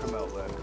him out later.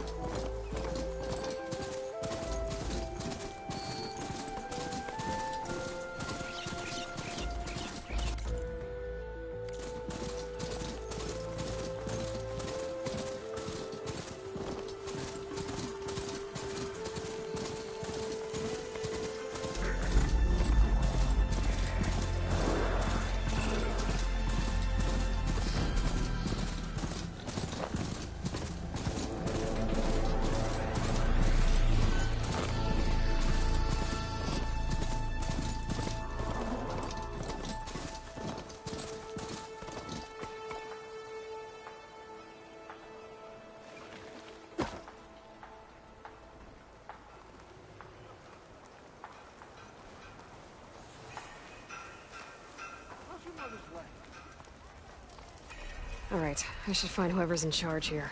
Alright, I should find whoever's in charge here.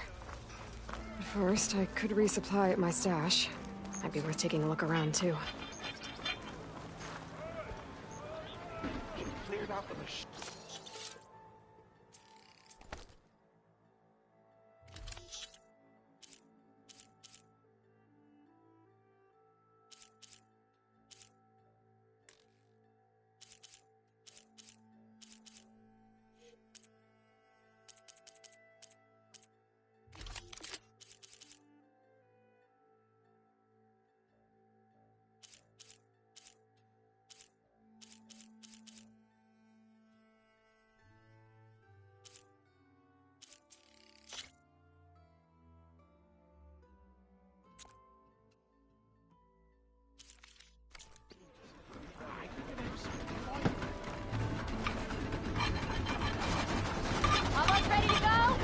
But first, I could resupply at my stash. Might be worth taking a look around, too. Cleared out of the Almost ready to go?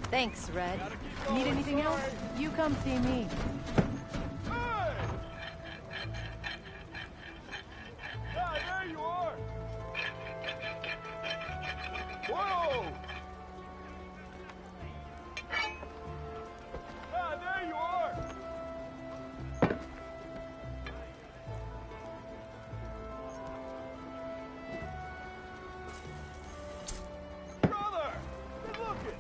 Thanks, Red. Need anything else? You come see me. Hey! Ah, there you are! Whoa! Ah, there you are! Brother! Good looking!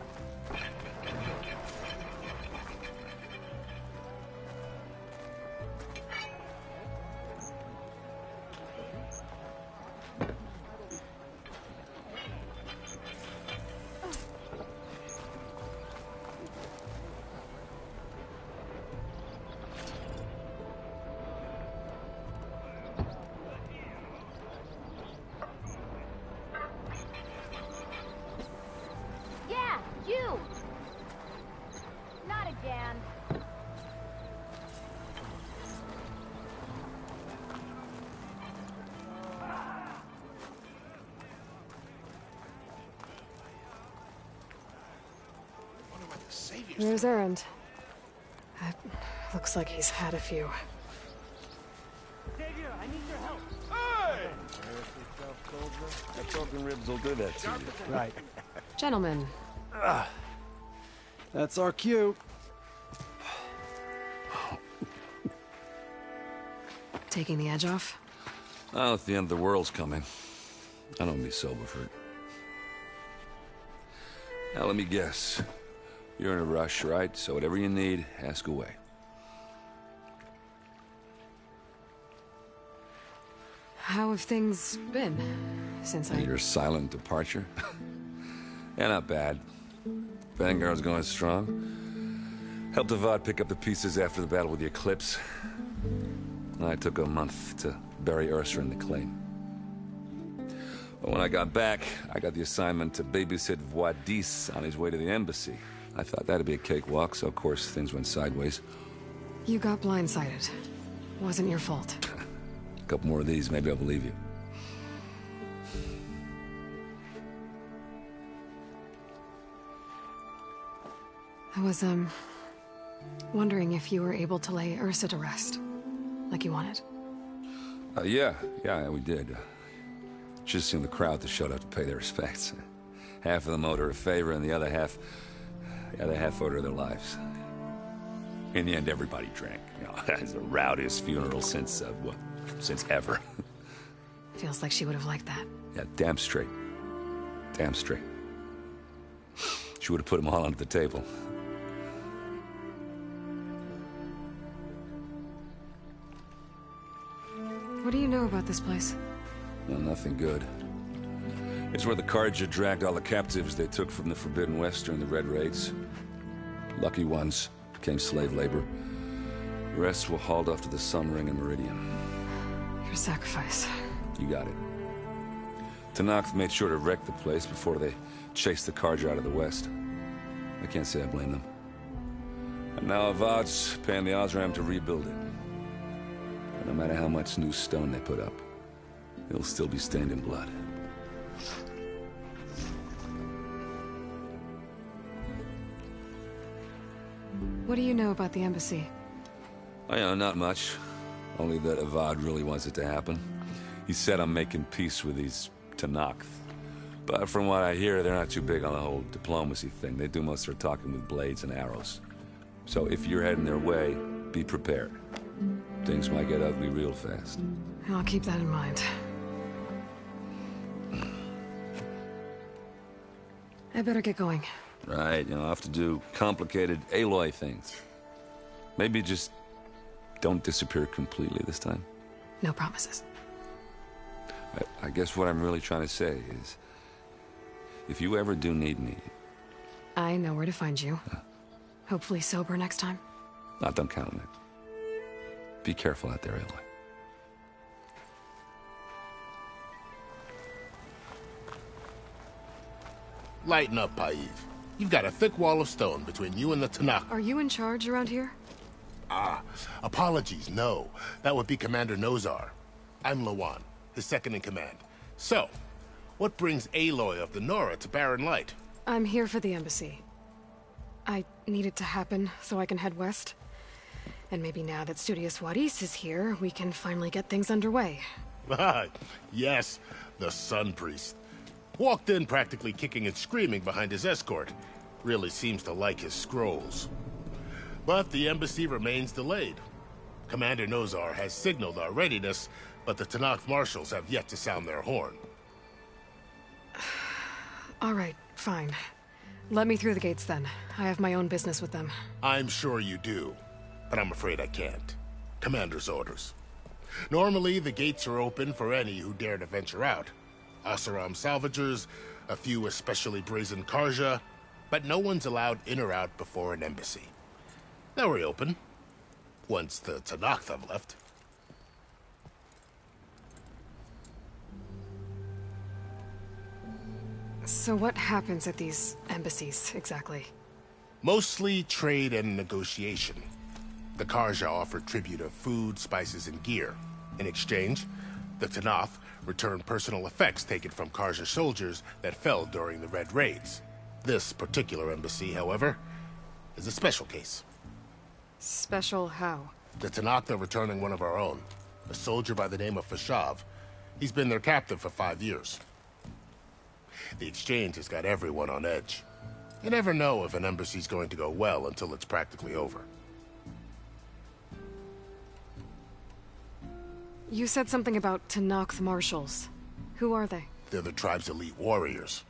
Yeah, you! Not again. There's Erend. Looks like he's had a few. Xavier, I need your help. Hey! That broken ribs will do that to you. Right. Gentlemen, That's our cue. taking the edge off? Well, if the end of the world's coming, I don't be sober for it. Now, let me guess. You're in a rush, right? So whatever you need, ask away. How have things been since I... Your silent departure? Yeah, not bad. Vanguard's going strong. Helped Avad pick up the pieces after the battle with the Eclipse. I took a month to bury Ursa in the claim. But when I got back, I got the assignment to babysit Wadis on his way to the embassy. I thought that'd be a cakewalk, so of course things went sideways. You got blindsided. Wasn't your fault. A couple more of these, maybe I'll believe you. I was, wondering if you were able to lay Ursa to rest, like you wanted. Yeah, we did. Just seemed the crowd that showed up to pay their respects. Half of them owed her a favor, and the other half owed her their lives. In the end, everybody drank. You know, it's the rowdiest funeral since ever. Feels like she would have liked that. Yeah, damn straight. Damn straight. She would have put them all under the table. What do you know about this place? Well, nothing good. It's where the Carja dragged all the captives they took from the Forbidden West during the Red Raids. Lucky ones became slave labor. The rest were hauled off to the Sun Ring and Meridian. Your sacrifice. You got it. Tenakth made sure to wreck the place before they chased the Carja out of the West. I can't say I blame them. And now Avad's paying the Osram to rebuild it. And no matter how much new stone they put up, it'll still be stained in blood. What do you know about the embassy? I know, not much. Only that Avad really wants it to happen. He said I'm making peace with these Tenakth. But from what I hear, they're not too big on the whole diplomacy thing. They do most of their talking with blades and arrows. So if you're heading their way, be prepared. Things might get ugly real fast. I'll keep that in mind. I better get going. Right, I'll have to do complicated Aloy things. Maybe just don't disappear completely this time. No promises. I guess what I'm really trying to say is, if you ever do need me... I know where to find you. Hopefully sober next time. Don't count on it. Be careful out there, Aloy. Lighten up, Paiv. You've got a thick wall of stone between you and the Tenakth. Are you in charge around here? Apologies, no. That would be Commander Nozar. I'm Lawan, his second-in-command. So, what brings Aloy of the Nora to Barren Light? I'm here for the embassy. I need it to happen so I can head west. And maybe now that Studious Wadis is here, we can finally get things underway. Yes, the Sun Priest. Walked in practically kicking and screaming behind his escort. Really seems to like his scrolls. But the embassy remains delayed. Commander Nozar has signaled our readiness, but the Tenakth marshals have yet to sound their horn. All right, fine. Let me through the gates then. I have my own business with them. I'm sure you do, but I'm afraid I can't. Commander's orders. Normally, the gates are open for any who dare to venture out. Oseram salvagers, a few especially brazen Carja, but no one's allowed in or out before an embassy. They'll reopen, once the Tenakth have left. So what happens at these embassies, exactly? Mostly trade and negotiation. The Carja offer tribute of food, spices, and gear. In exchange, the Tenakth return personal effects taken from Carja soldiers that fell during the Red Raids. This particular embassy, however, is a special case. Special how? The Tenakth are returning one of our own, a soldier by the name of Fashav. He's been their captive for 5 years. The exchange has got everyone on edge. You never know if an embassy's going to go well until it's practically over. You said something about Tenakth marshals. Who are they? They're the tribe's elite warriors.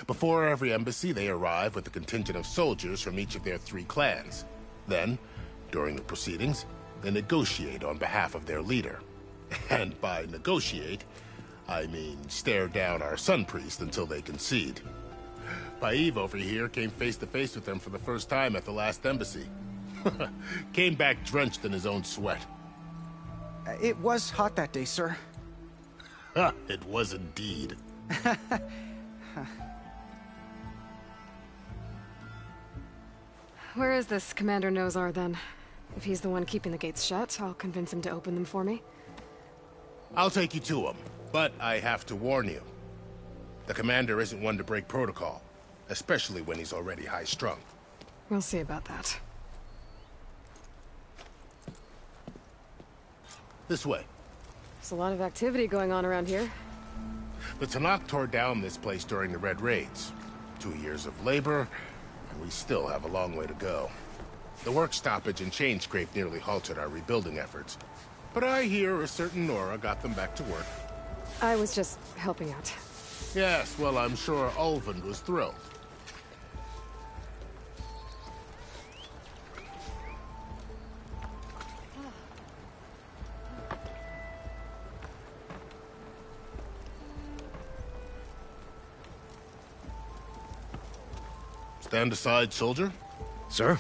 Before every embassy, they arrive with a contingent of soldiers from each of their 3 clans. Then, during the proceedings, they negotiate on behalf of their leader. And by negotiate, I mean stare down our Sun Priest until they concede. Paiv over here came face to face with them for the first time at the last embassy. Came back drenched in his own sweat. It was hot that day, sir. It was indeed. Where is this Commander Nozar, then? If he's the one keeping the gates shut, I'll convince him to open them for me. I'll take you to him, but I have to warn you. The commander isn't one to break protocol, especially when he's already high-strung. We'll see about that. This way. There's a lot of activity going on around here. The Tanakh tore down this place during the Red Raids. 2 years of labor, and we still have a long way to go. The work stoppage and chain scrape nearly halted our rebuilding efforts. But I hear a certain Nora got them back to work. I was just helping out. Yes, well, I'm sure Ulvund was thrilled. Stand aside, soldier. Sir?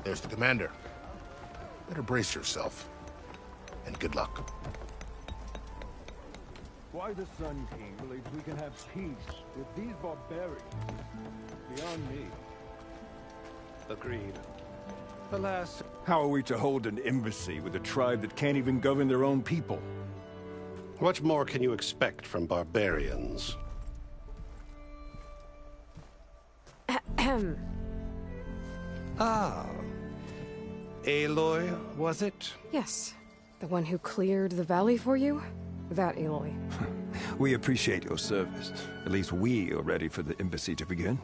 There's the commander. Better brace yourself. And good luck. Why the Sun King believes we can have peace with these barbarians is beyond me. Agreed. Alas, how are we to hold an embassy with a tribe that can't even govern their own people? What more can you expect from barbarians? Ah. Aloy, was it? Yes. The one who cleared the valley for you? That Aloy. We appreciate your service. At least we are ready for the embassy to begin.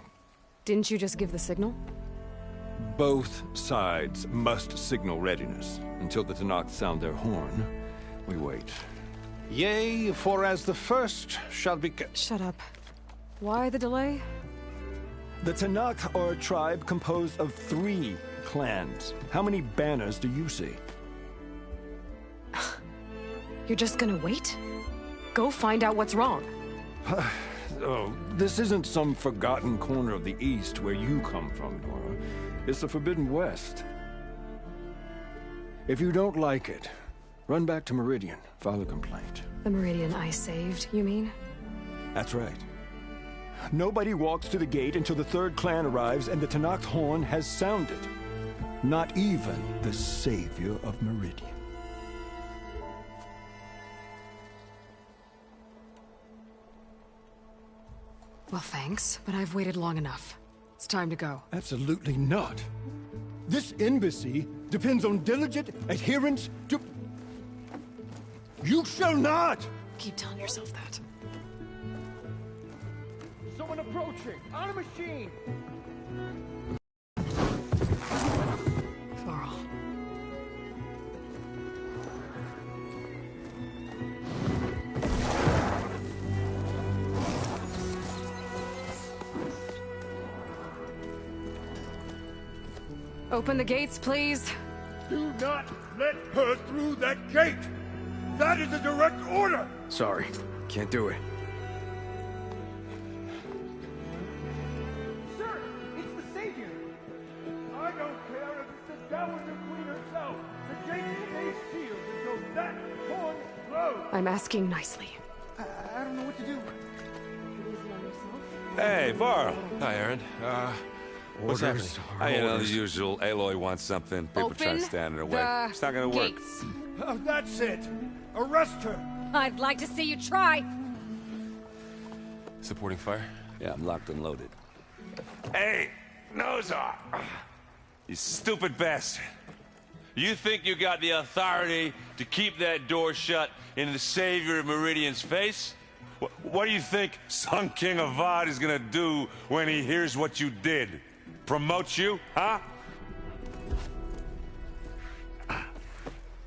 Didn't you just give the signal? Both sides must signal readiness. Until the Tanakh sound their horn, we wait. Yea, for as the first shall be... Shut up. Why the delay? The Tanakh are a tribe composed of 3 clans. How many banners do you see? You're just gonna wait? Go find out what's wrong. Oh, this isn't some forgotten corner of the East where you come from, Nora. It's the Forbidden West. If you don't like it, run back to Meridian, file a complaint. The Meridian I saved, you mean? That's right. Nobody walks to the gate until the 3rd clan arrives and the Tanakh horn has sounded. Not even the savior of Meridian. Well, thanks, but I've waited long enough. It's time to go. Absolutely not. This embassy depends on diligent adherence to... You shall not! Keep telling yourself that. Someone approaching! On a machine! Varl. Open the gates, please. Do not let her through that gate! That is a direct order! Sorry, can't do it. Sir, it's the Savior! I don't care if it's the Dowager Queen herself! The gate stays sealed until that horn blows! I'm asking nicely. I don't know what to do. Hey, Varl. Hi, Aaron. What's happening? You know, the usual. Aloy wants something. People trying to stand in her way. It's not gonna work. Gates. Oh, that's it! Arrest her! I'd like to see you try. Supporting fire? Yeah, I'm locked and loaded. Hey, Nozar! You stupid bastard. You think you got the authority to keep that door shut in the savior of Meridian's face? What do you think Sun King Avad is gonna do when he hears what you did? Promote you, huh?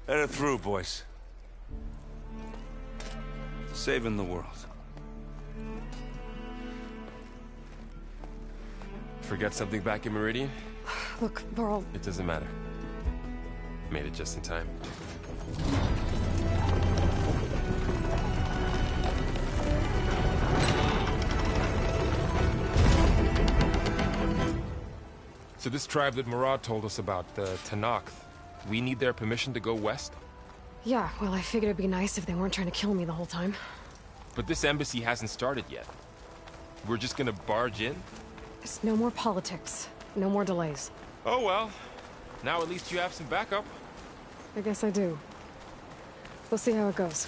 Let her through, boys. Saving the world. Forget something back in Meridian? Look, Varl, It doesn't matter. Made it just in time. So this tribe that Murad told us about, the Tenakth, we need their permission to go west? yeah, well, I figured it'd be nice if they weren't trying to kill me the whole time. But this embassy hasn't started yet. We're just gonna barge in? There's no more politics. No more delays. Oh well. Now at least you have some backup. I guess I do. We'll see how it goes.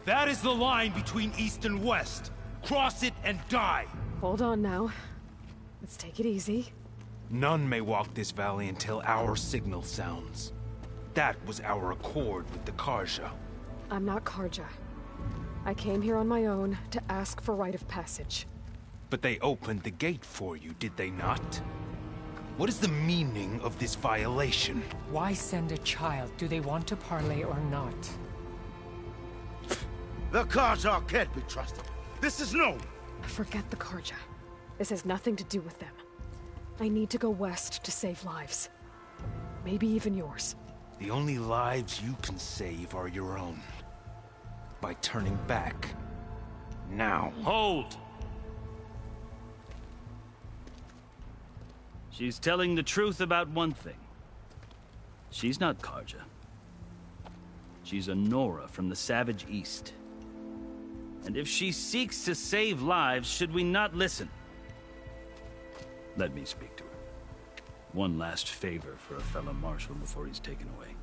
That is the line between East and West. Cross it and die. Hold on now. Let's take it easy. None may walk this valley until our signal sounds. That was our accord with the Karja. I'm not Karja. I came here on my own to ask for rite of passage. But they opened the gate for you, did they not? What is the meaning of this violation? Why send a child? Do they want to parley or not? The Karja can't be trusted. This is known. Forget the Karja. This has nothing to do with them. I need to go west to save lives. Maybe even yours. The only lives you can save are your own. By turning back. Now. Hold! She's telling the truth about one thing. She's not Karja. She's a Nora from the Savage East. And if she seeks to save lives, should we not listen? Let me speak to her. One last favor for a fellow marshal before he's taken away.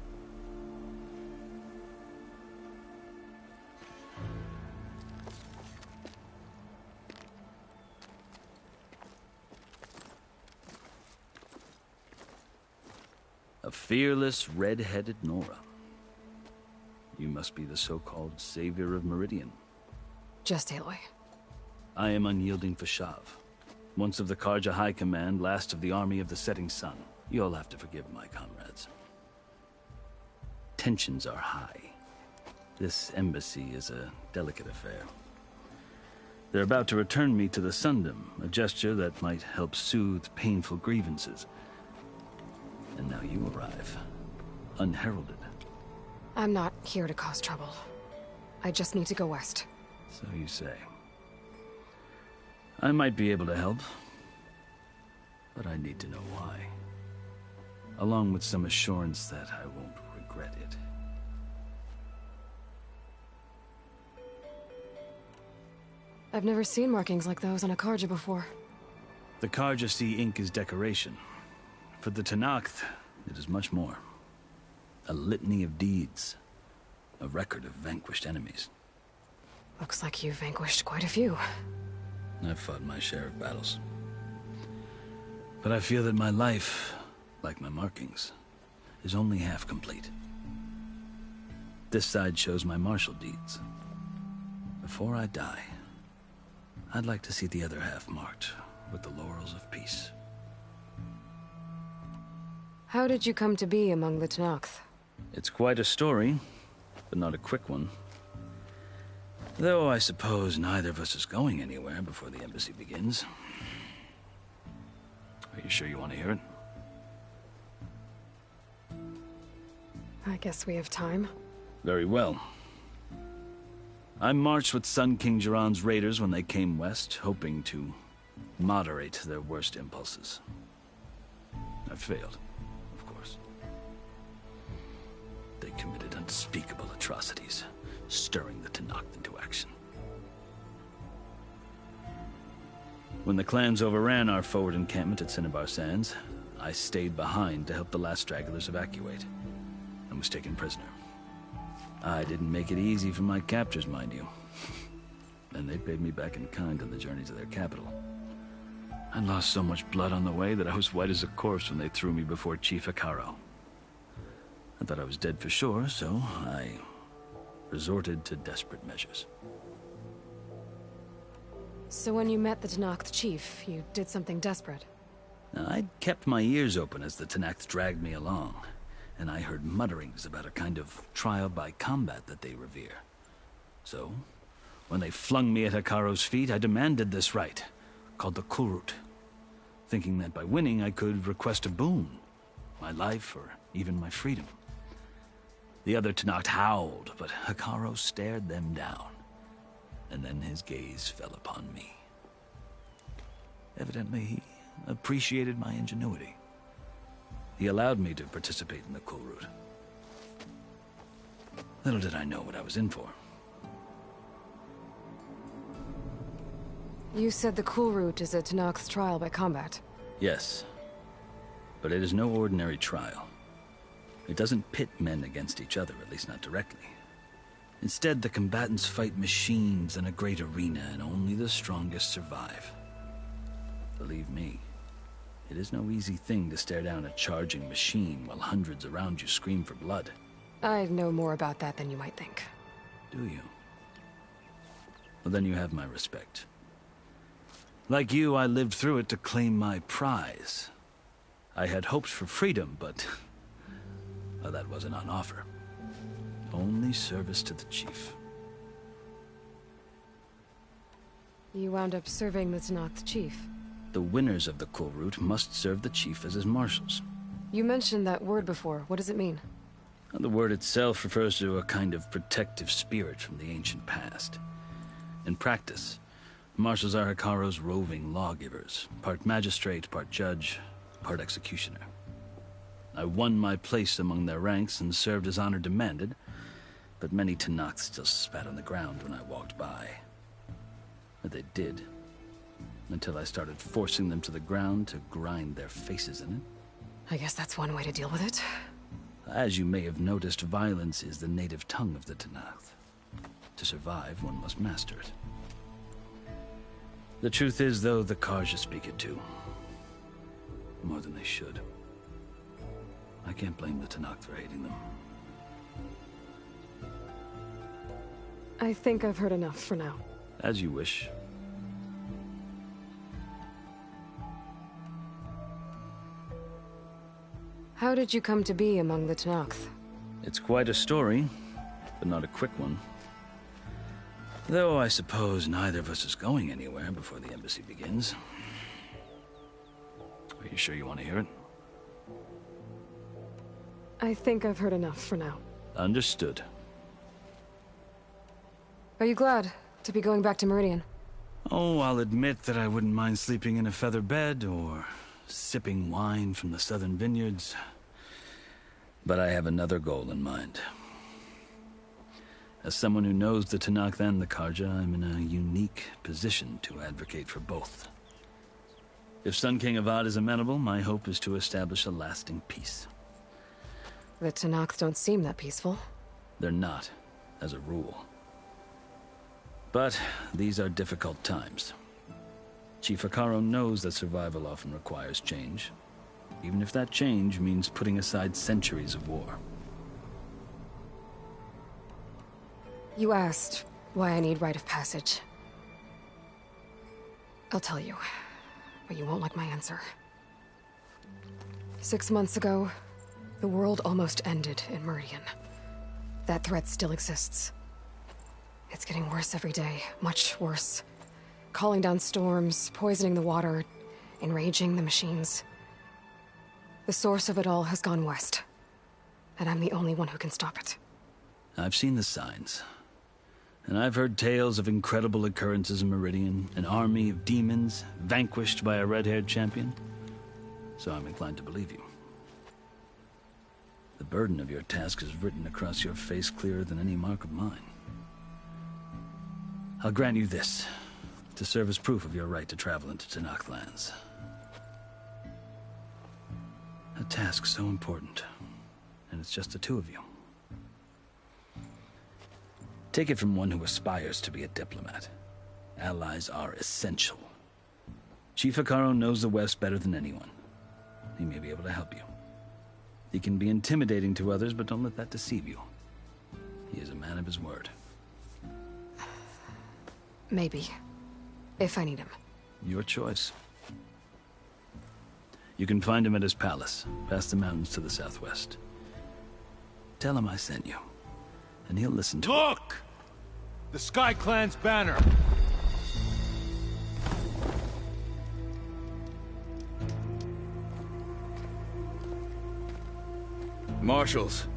A fearless, red-headed Nora. You must be the so-called Savior of Meridian. Just Aloy. I am unyielding Fashav. Once of the Karja High Command, last of the Army of the Setting Sun. You'll have to forgive my comrades. Tensions are high. This embassy is a delicate affair. They're about to return me to the Sundom, a gesture that might help soothe painful grievances. And now you arrive, unheralded. I'm not here to cause trouble. I just need to go west. So you say. I might be able to help, but I need to know why. Along with some assurance that I won't regret it. I've never seen markings like those on a Karja before. The Karja see ink as decoration. For the Tenakth, it is much more. A litany of deeds. A record of vanquished enemies. Looks like you've vanquished quite a few. I've fought my share of battles. But I feel that my life, like my markings, is only half complete. This side shows my martial deeds. Before I die, I'd like to see the other half marked with the laurels of peace. How did you come to be among the Tenakth? It's quite a story, but not a quick one. Though I suppose neither of us is going anywhere before the embassy begins. Are you sure you want to hear it? I guess we have time. Very well. I marched with Sun King Jiran's raiders when they came west, hoping to moderate their worst impulses. I failed, of course. They committed unspeakable atrocities, stirring the Tenakth into action. When the clans overran our forward encampment at Cinnabar Sands, I stayed behind to help the last stragglers evacuate, and was taken prisoner. I didn't make it easy for my captors, mind you. And they paid me back in kind on the journey to their capital. I lost so much blood on the way that I was white as a corpse when they threw me before Chief Hekarro. I thought I was dead for sure, so I resorted to desperate measures. So when you met the Tenakth chief, you did something desperate? Now, I'd kept my ears open as the Tenakth dragged me along, and I heard mutterings about a kind of trial by combat that they revere. So, when they flung me at Hekarro's feet, I demanded this rite, called the Kulrut, thinking that by winning I could request a boon, my life or even my freedom. The other Tenakth howled, but Hekarro stared them down, and then his gaze fell upon me. Evidently, he appreciated my ingenuity. He allowed me to participate in the Kulrut. Little did I know what I was in for. You said the Kulrut is a Tenakth's trial by combat. Yes, but it is no ordinary trial. It doesn't pit men against each other, at least not directly. Instead, the combatants fight machines in a great arena, and only the strongest survive. Believe me, it is no easy thing to stare down a charging machine while hundreds around you scream for blood. I know more about that than you might think. Do you? Well, then you have my respect. Like you, I lived through it to claim my prize. I had hoped for freedom, but well, that wasn't on offer. Only service to the chief. You wound up serving the Tenakth chief. The winners of the Kulrut must serve the chief as his marshals. You mentioned that word before. What does it mean? The word itself refers to a kind of protective spirit from the ancient past. In practice, marshals are Hekarro's roving lawgivers, part magistrate, part judge, part executioner. I won my place among their ranks and served as honor demanded, but many Tenakth still spat on the ground when I walked by. But they did, until I started forcing them to the ground to grind their faces in it. I guess that's one way to deal with it. As you may have noticed, violence is the native tongue of the Tenakth. To survive, one must master it. The truth is, though, the Carja speak it too. More than they should. I can't blame the Tenakth for hating them. I think I've heard enough for now. As you wish. How did you come to be among the Tenakth? It's quite a story, but not a quick one. Though I suppose neither of us is going anywhere before the embassy begins. Are you sure you want to hear it? I think I've heard enough for now. Understood. Are you glad to be going back to Meridian? Oh, I'll admit that I wouldn't mind sleeping in a feather bed or sipping wine from the southern vineyards. But I have another goal in mind. As someone who knows the Tenakth and the Carja, I'm in a unique position to advocate for both. If Sun King Avad is amenable, my hope is to establish a lasting peace. The Tenakth don't seem that peaceful. They're not, as a rule. But these are difficult times. Chief Hekarro knows that survival often requires change, even if that change means putting aside centuries of war. You asked why I need rite of passage. I'll tell you, but you won't like my answer. 6 months ago, the world almost ended in Meridian. That threat still exists. It's getting worse every day, much worse. Calling down storms, poisoning the water, enraging the machines. The source of it all has gone west, and I'm the only one who can stop it. I've seen the signs. And I've heard tales of incredible occurrences in Meridian, an army of demons vanquished by a red-haired champion. So I'm inclined to believe you. The burden of your task is written across your face clearer than any mark of mine. I'll grant you this, to serve as proof of your right to travel into Tenakth lands. A task so important, and it's just the two of you. Take it from one who aspires to be a diplomat. Allies are essential. Chief Hekarro knows the West better than anyone. He may be able to help you. He can be intimidating to others, but don't let that deceive you. He is a man of his word. Maybe. If I need him. Your choice. You can find him at his palace, past the mountains to the southwest. Tell him I sent you, and he'll listen to it. Look! The Sky Clan's banner! Marshals.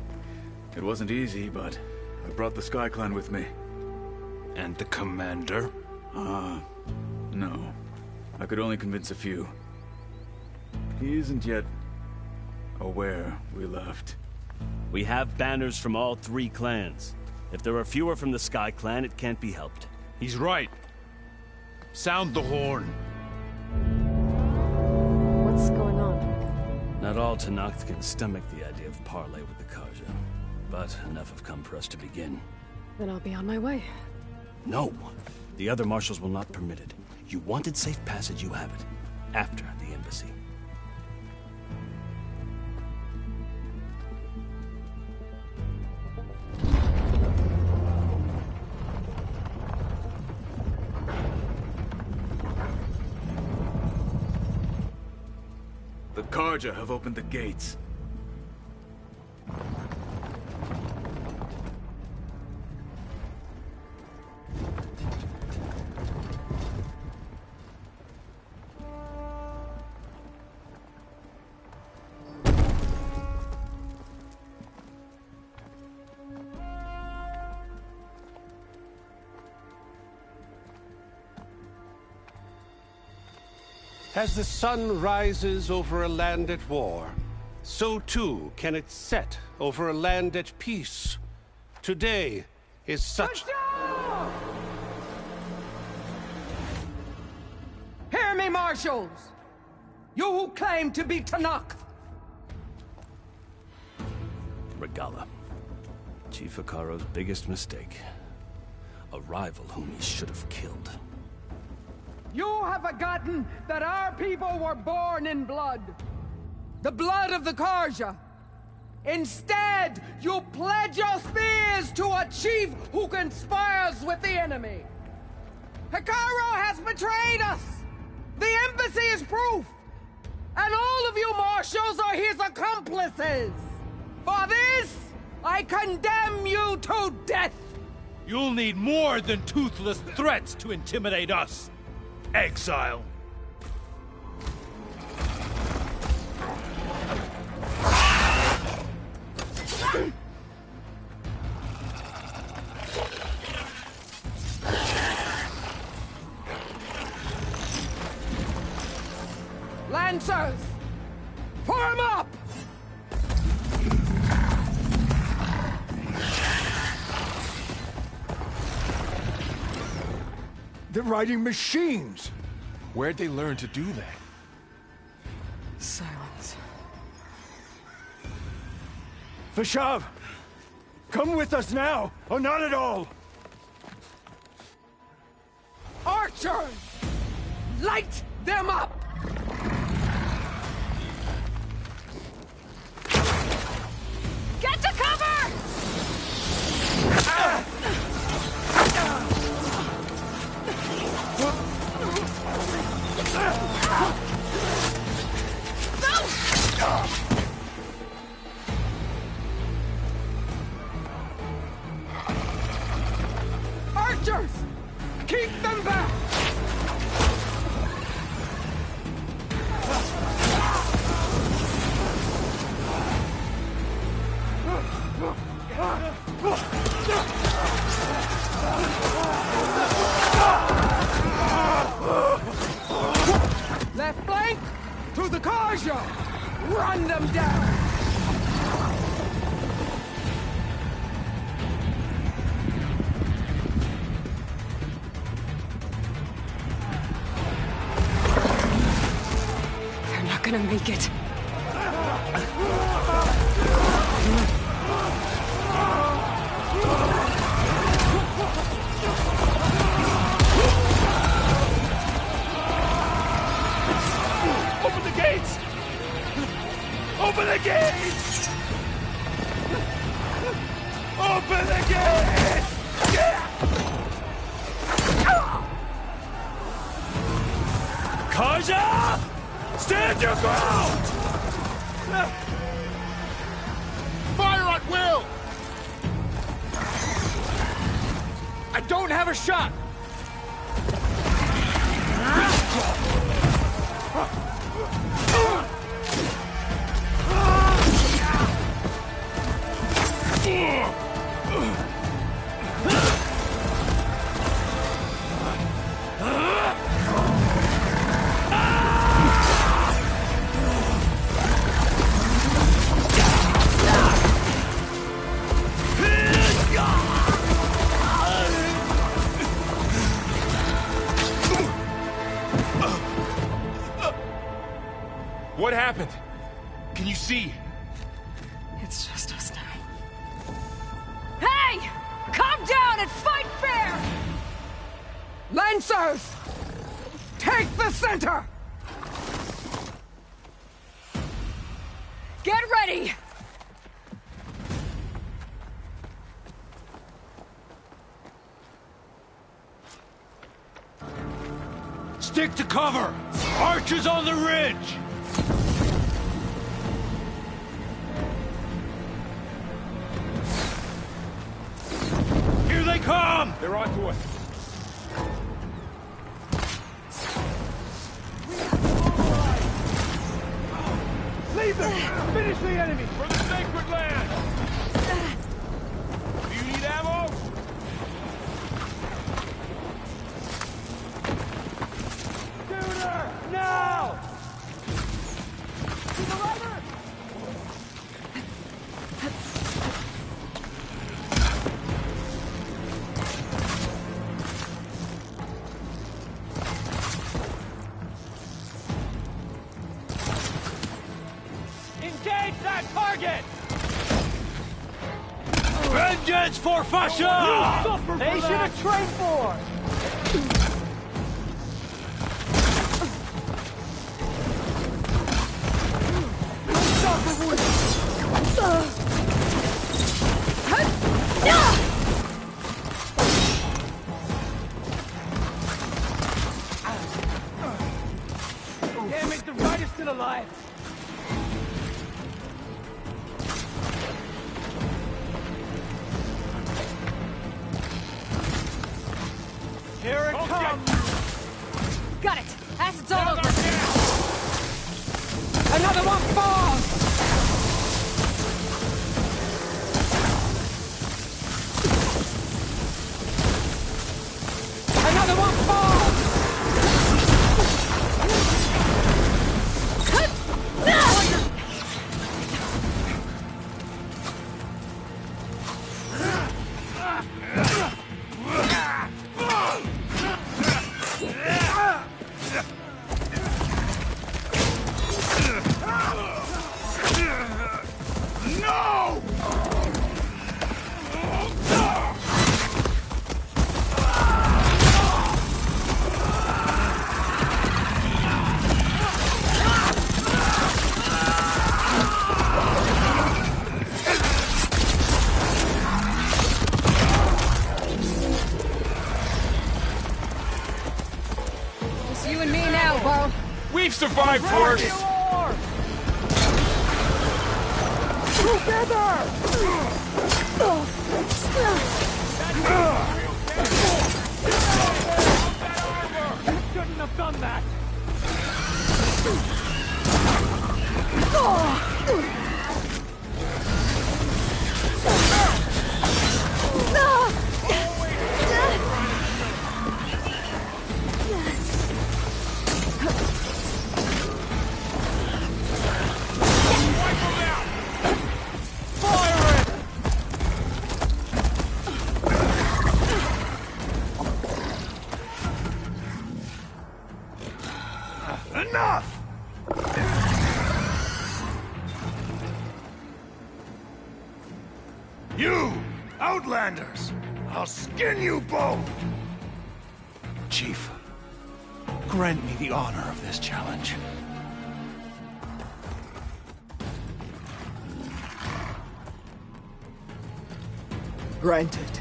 It wasn't easy, but I brought the Sky Clan with me. And the commander? No. I could only convince a few. He isn't yet aware we left. We have banners from all 3 clans. If there are fewer from the Sky Clan, it can't be helped. He's right. Sound the horn. What's going on? Not all Tenakth can stomach the idea of parley with the Carja. But enough have come for us to begin. Then I'll be on my way. No! The other marshals will not permit it. You wanted safe passage, you have it. After the embassy. The Carja have opened the gates. As the sun rises over a land at war, so too can it set over a land at peace. Today is such... Hear me, marshals! You who claim to be Tenakth! Regalla. Chief Hekarro's biggest mistake. A rival whom he should have killed. You have forgotten that our people were born in blood. The blood of the Carja. Instead, you pledge your spears to a chief who conspires with the enemy. Hekarro has betrayed us. The embassy is proof. And all of you marshals are his accomplices. For this, I condemn you to death. You'll need more than toothless threats to intimidate us. Exile. Lancers, form up! They're riding machines! Where'd they learn to do that? Silence. Vashav! Come with us now, or not at all! Archers! Light them up! Get to cover! Archers! Keep them back! Left flank! To the Carja! Run them down! They're not gonna make it. Open the gates! Open the gates! On your ground! Fire at will! I don't have a shot! What happened? Can you see? It's just us now. Hey! Calm down and fight fair! Lancers! Take the center! Get ready! Stick to cover! Archers on the ridge! Here they come! They're onto us. Leave them! Finish the enemy! For the sacred land! Do you need ammo? Shoot her! Now! To the lever! Engage that target! Vengeance for Fasha! They should have trained for! Damn it, the rider's still alive! Here it comes! Got it! Acid's all over! Another one falls! Another one falls! It's you and me now, Bo. We've survived worse! Shouldn't have done that! Enough! You, Outlanders! I'll skin you both! Chief, grant me the honor of this challenge. Granted.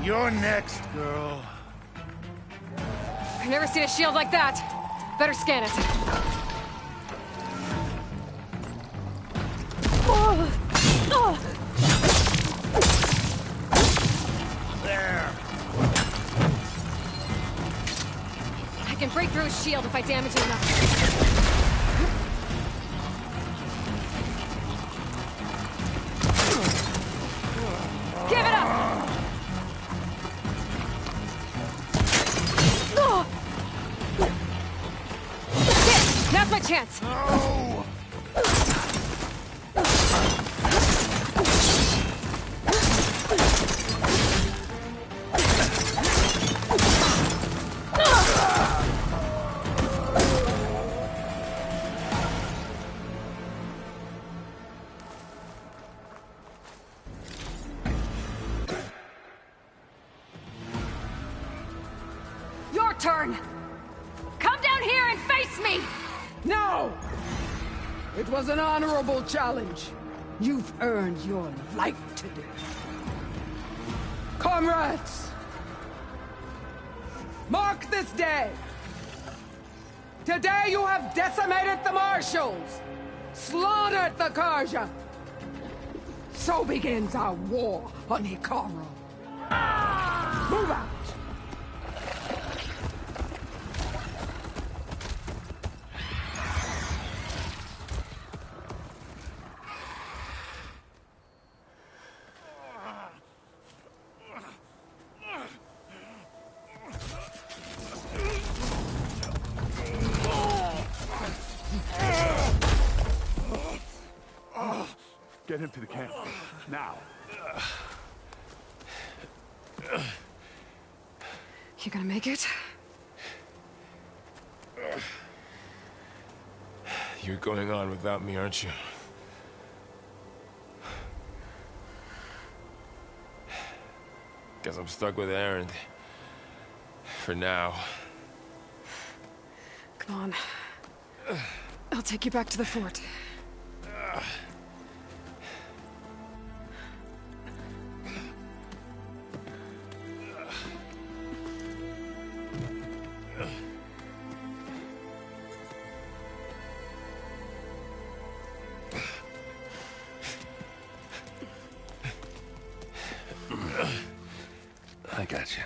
You're next, girl. I've never seen a shield like that. Better scan it. There. I can break through his shield if I damage it enough. Give it up! Now's my chance! No! Your turn! Come down here and face me! No! It was an honorable challenge. You've earned your life today. Comrades! Mark this day! Today you have decimated the Marshals! Slaughtered the Karja! So begins our war on Hekarro. Move out! Get him to the camp. Now. You gonna make it? You're going on without me, aren't you? Guess I'm stuck with Erend. For now. Come on. I'll take you back to the fort. I got you.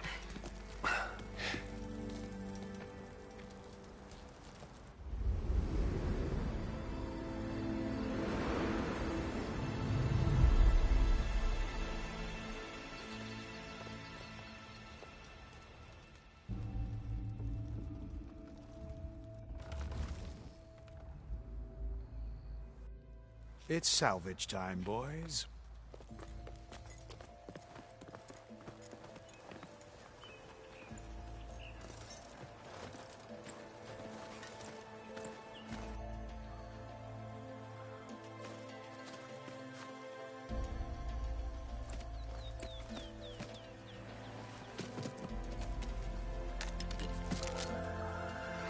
It's salvage time, boys.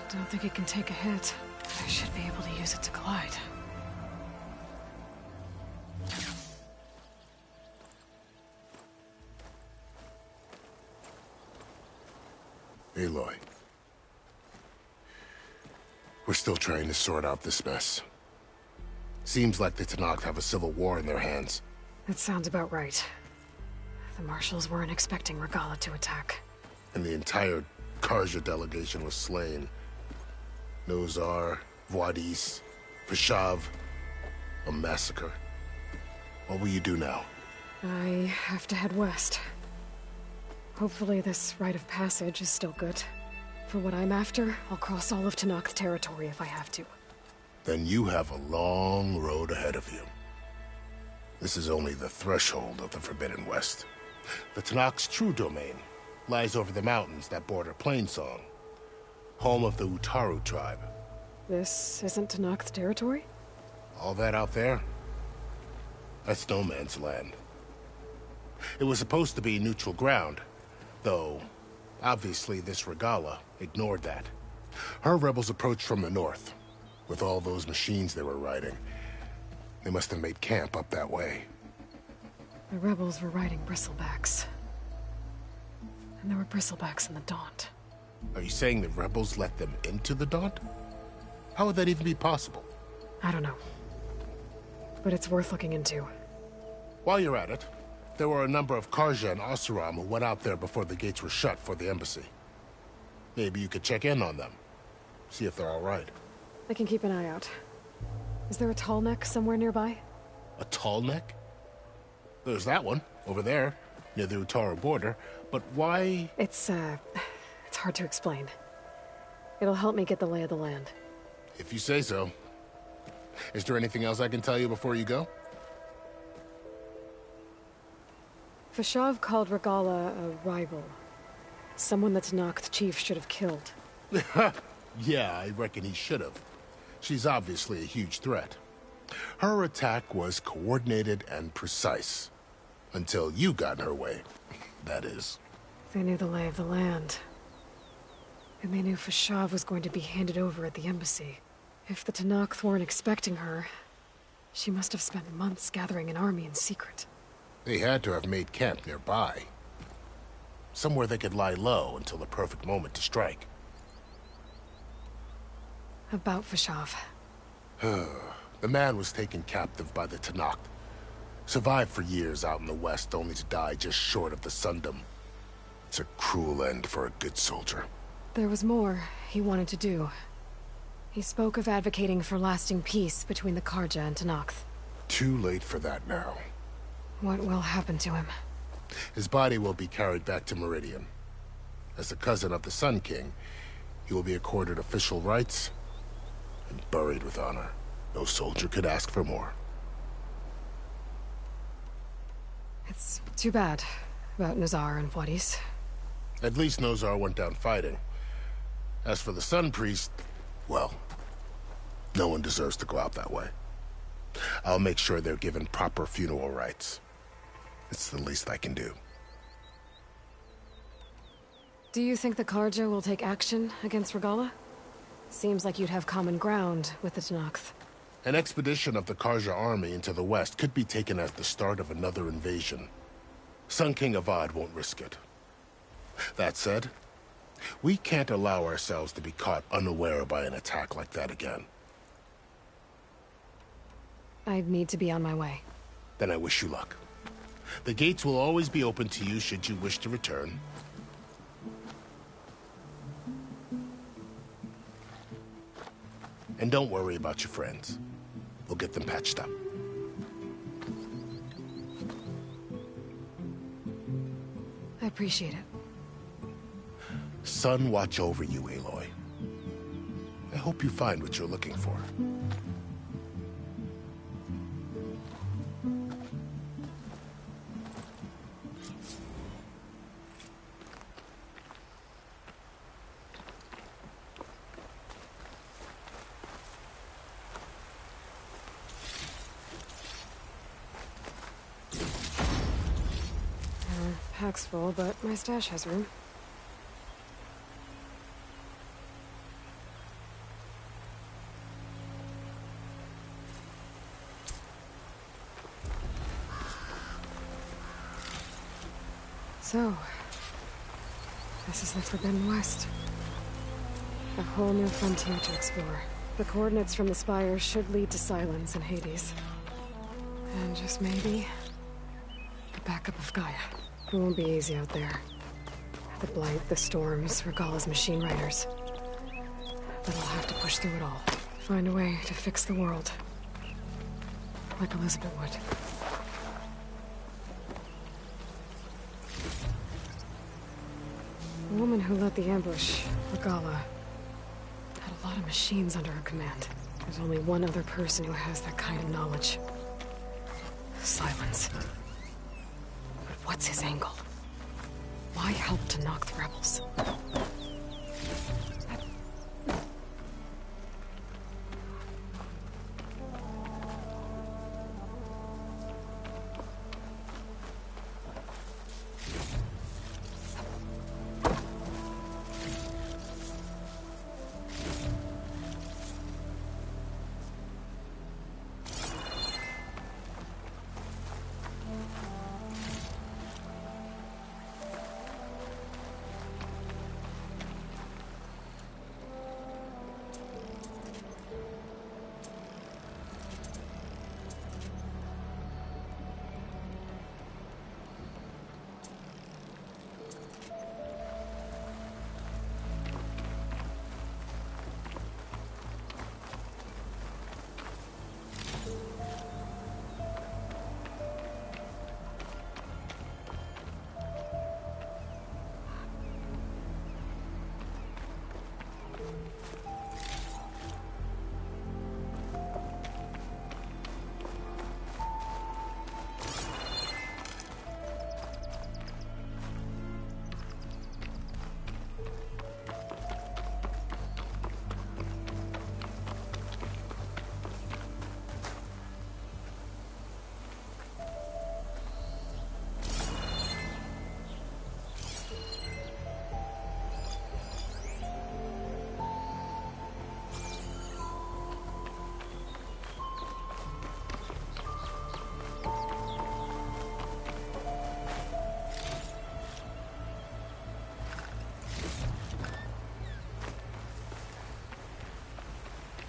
I don't think it can take a hit. I should be able to use it to glide. Aloy. We're still trying to sort out this mess. Seems like the Tenakth have a civil war in their hands. That sounds about right. The Marshals weren't expecting Regalla to attack. And the entire Karja delegation was slain. Nozar, Vuadis, Vashav. A massacre. What will you do now? I have to head west. Hopefully this rite of passage is still good. For what I'm after, I'll cross all of Tenakth territory if I have to. Then you have a long road ahead of you. This is only the threshold of the Forbidden West. The Tenakth's true domain lies over the mountains that border Plainsong, home of the Utaru tribe. This isn't Tenakth territory? All that out there? That's no man's land. It was supposed to be neutral ground, though obviously this Regalla ignored that. Her rebels approached from the north, with all those machines they were riding. They must have made camp up that way. The rebels were riding bristlebacks. And there were bristlebacks in the Daunt. Are you saying the rebels let them into the Daunt? How would that even be possible? I don't know. But it's worth looking into. While you're at it, there were a number of Karja and Oseram who went out there before the gates were shut for the embassy. Maybe you could check in on them. See if they're all right. I can keep an eye out. Is there a tall neck somewhere nearby? A tall neck? There's that one, over there, near the Utaru border. But why... It's hard to explain. It'll help me get the lay of the land. If you say so. Is there anything else I can tell you before you go? Fashav called Regalla a rival. Someone that Tenakth chief should have killed. Yeah, I reckon he should have. She's obviously a huge threat. Her attack was coordinated and precise. Until you got in her way, that is. They knew the lay of the land. And they knew Fashav was going to be handed over at the embassy. If the Tenakth weren't expecting her, she must have spent months gathering an army in secret. They had to have made camp nearby. Somewhere they could lie low until the perfect moment to strike. About Fashav. The man was taken captive by the Tenakth. Survived for years out in the west, only to die just short of the Sundom. It's a cruel end for a good soldier. There was more he wanted to do. He spoke of advocating for lasting peace between the Karja and Tenakth. Too late for that now. What will happen to him? His body will be carried back to Meridian. As a cousin of the Sun King, he will be accorded official rights and buried with honor. No soldier could ask for more. It's too bad about Nazar and Wadis. At least Nozar went down fighting. As for the Sun Priest, well, no one deserves to go out that way. I'll make sure they're given proper funeral rites. It's the least I can do. Do you think the Karja will take action against Regalla? Seems like you'd have common ground with the Tenakth. An expedition of the Karja army into the west could be taken as the start of another invasion. Sun King Avad won't risk it. That said, we can't allow ourselves to be caught unaware by an attack like that again. I'd need to be on my way. Then I wish you luck. The gates will always be open to you should you wish to return. And don't worry about your friends. We'll get them patched up. I appreciate it. Sun watch over you, Aloy. I hope you find what you're looking for. Pack's full, but my stash has room. So, this is the Forbidden West. A whole new frontier to explore. The coordinates from the spire should lead to Silence and Hades. And just maybe, the backup of Gaia. It won't be easy out there. The Blight, the Storms, Regalla's machine riders. But I'll have to push through it all. Find a way to fix the world. Like Elizabeth would. The woman who led the ambush, Regalla, had a lot of machines under her command. There's only one other person who has that kind of knowledge. Silence. But what's his angle? Why help to knock the rebels?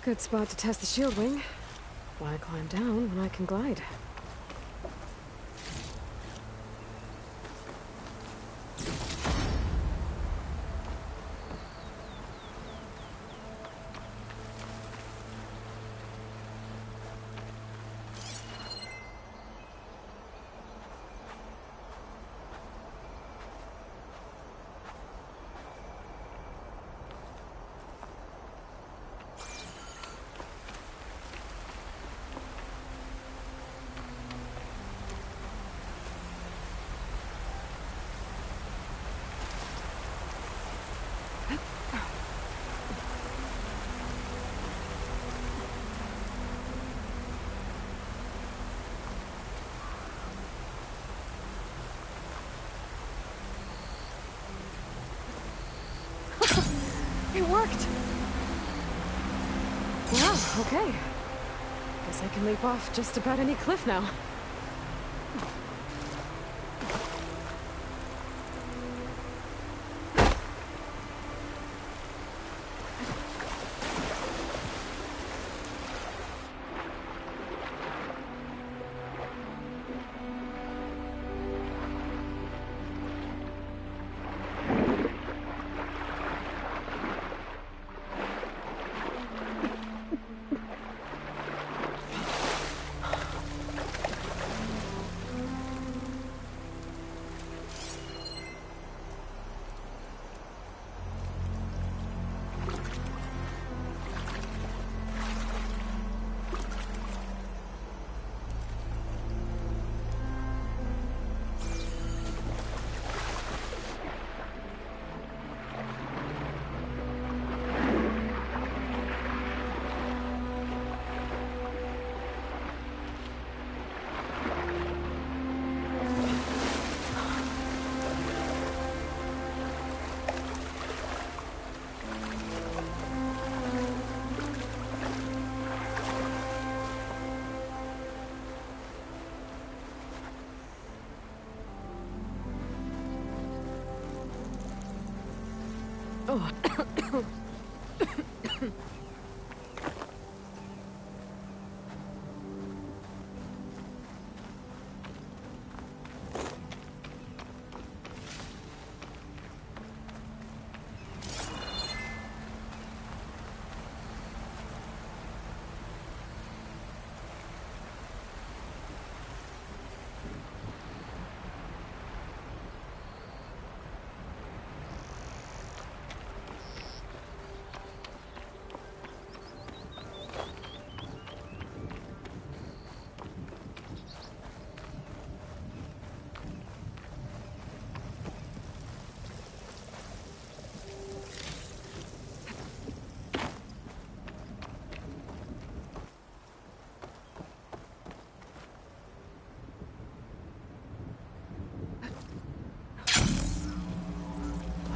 Good spot to test the shield wing. Why climb down when I can glide? It worked! Wow, okay. Guess I can leap off just about any cliff now. Oh.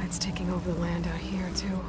It's taking over the land out here, too.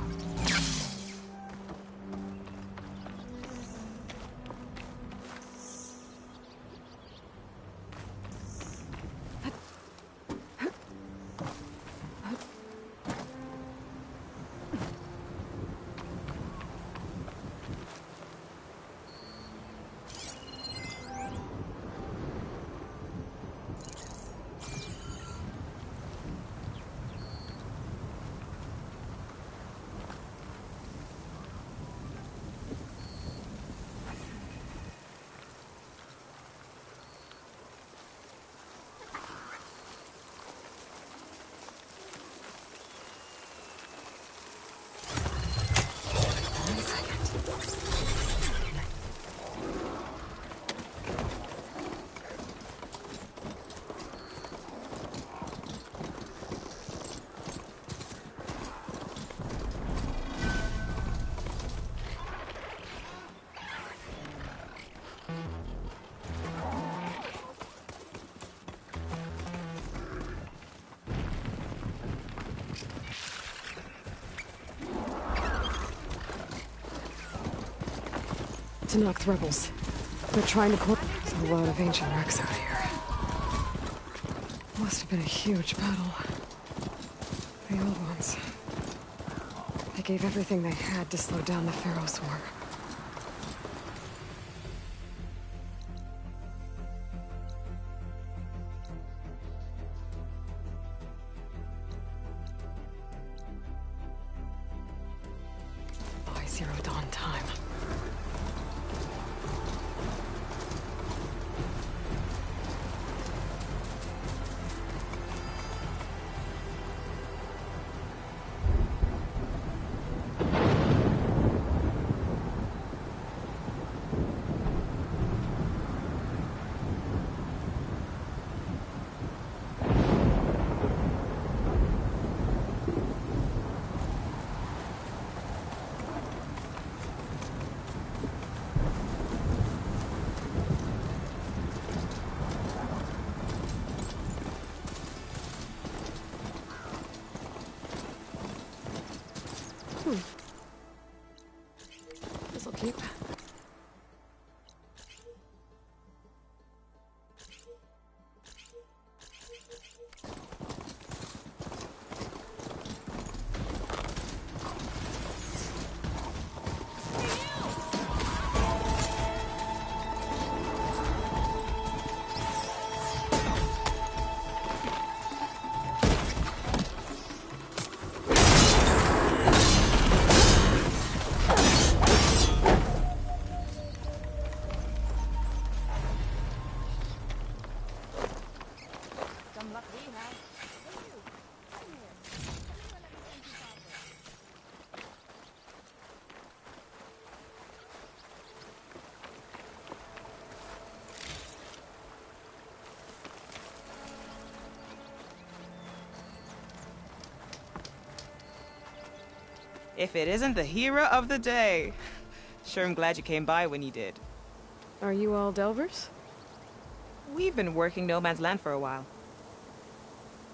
Tenakth rebels. They're trying to pull... There's a lot of ancient wrecks out here. Must have been a huge battle. The old ones. They gave everything they had to slow down the Pharaoh's war. Zero Dawn time. This'll keep. If it isn't the hero of the day. Sure, I'm glad you came by when you did. Are you all Delvers? We've been working No Man's Land for a while.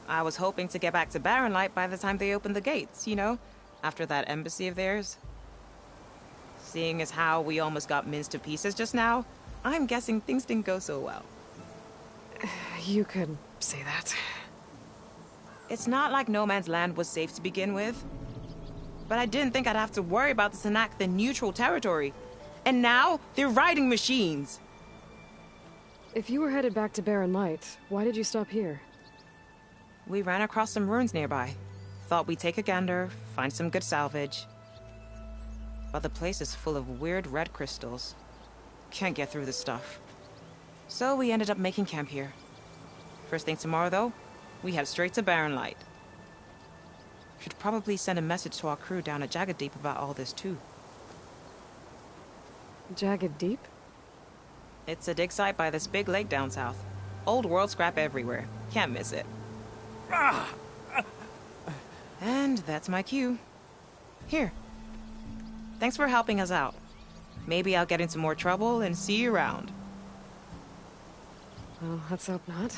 I was hoping to get back to Barren Light by the time they opened the gates, you know? After that embassy of theirs. Seeing as how we almost got minced to pieces just now, I'm guessing things didn't go so well. You could say that. It's not like No Man's Land was safe to begin with. But I didn't think I'd have to worry about the Tenakth in neutral territory. And now, they're riding machines. If you were headed back to Barren Light, why did you stop here? We ran across some ruins nearby. Thought we'd take a gander, find some good salvage. But the place is full of weird red crystals. Can't get through this stuff. So we ended up making camp here. First thing tomorrow, though, we head straight to Barren Light. Should probably send a message to our crew down at Jagged Deep about all this, too. Jagged Deep? It's a dig site by this big lake down south. Old world scrap everywhere. Can't miss it. And that's my cue. Here. Thanks for helping us out. Maybe I'll get into more trouble and see you around. Well, let's hope not.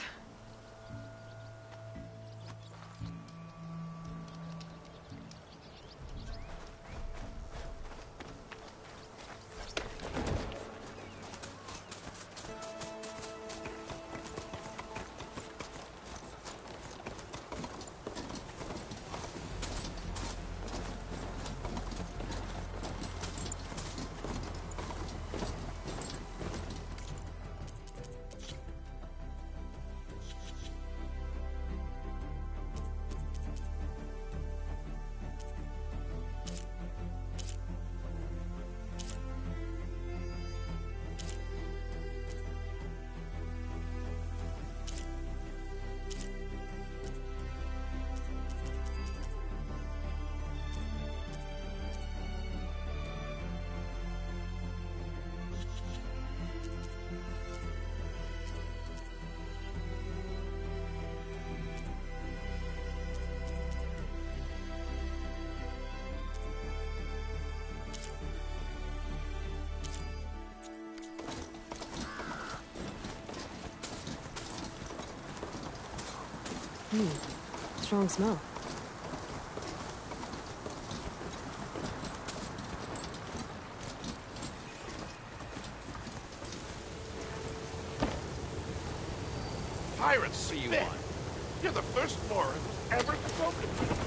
Strong smell. Pirates see you on. You're the first Moran who's ever spoken to me.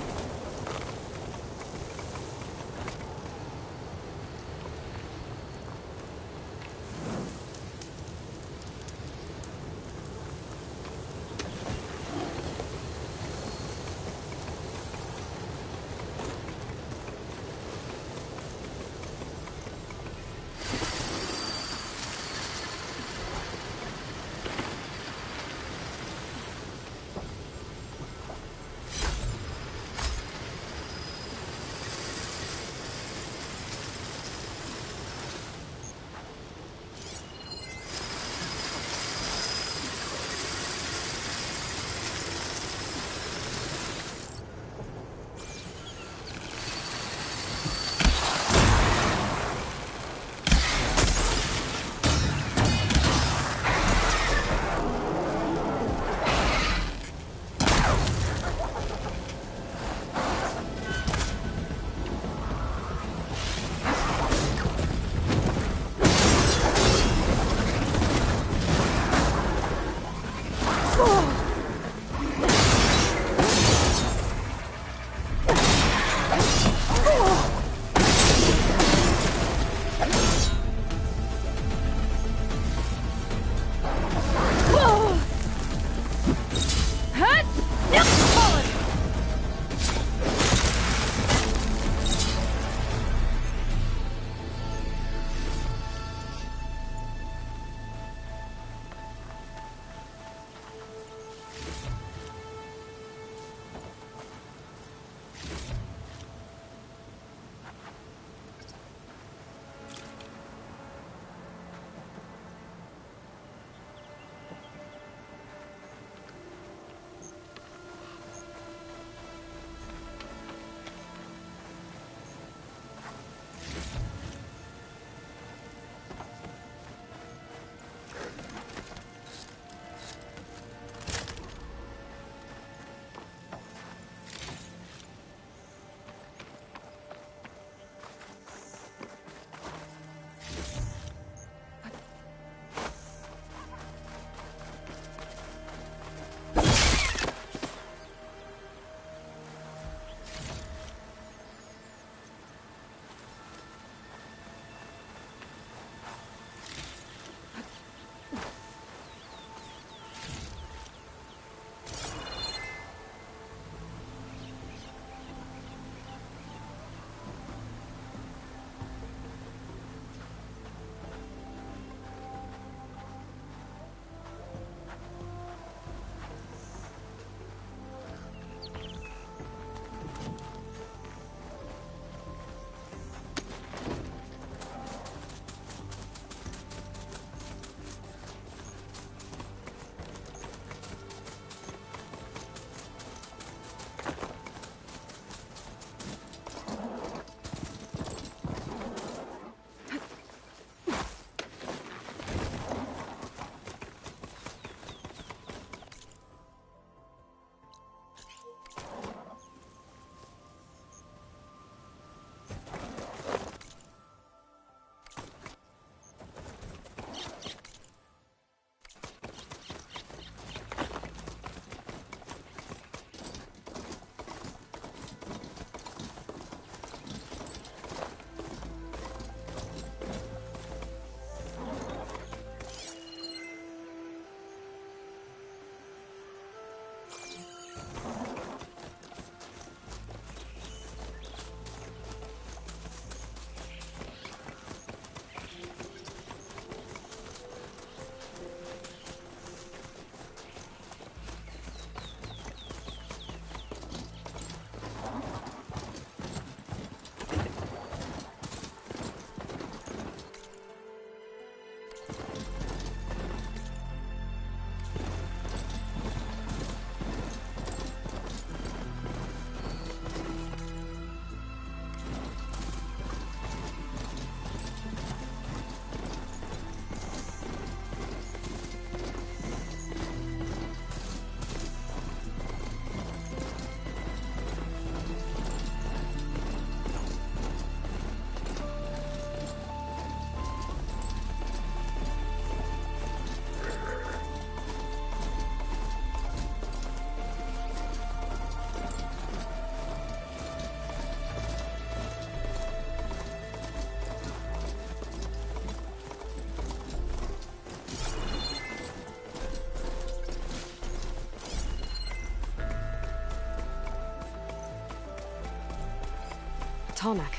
Tallneck.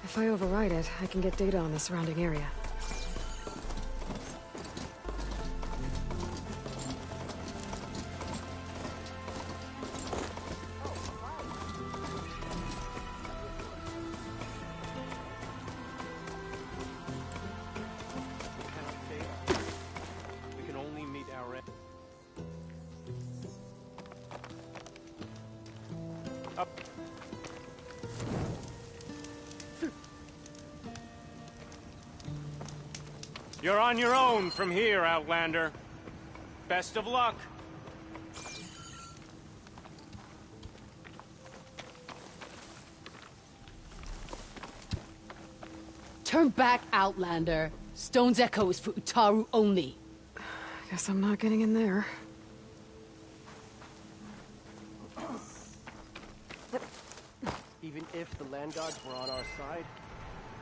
If I override it, I can get data on the surrounding area. We can only meet our end. Up. You're on your own from here, Outlander. Best of luck. Turn back, Outlander. Stone's Echo is for Utaru only. Guess I'm not getting in there. Even if the land gods were on our side,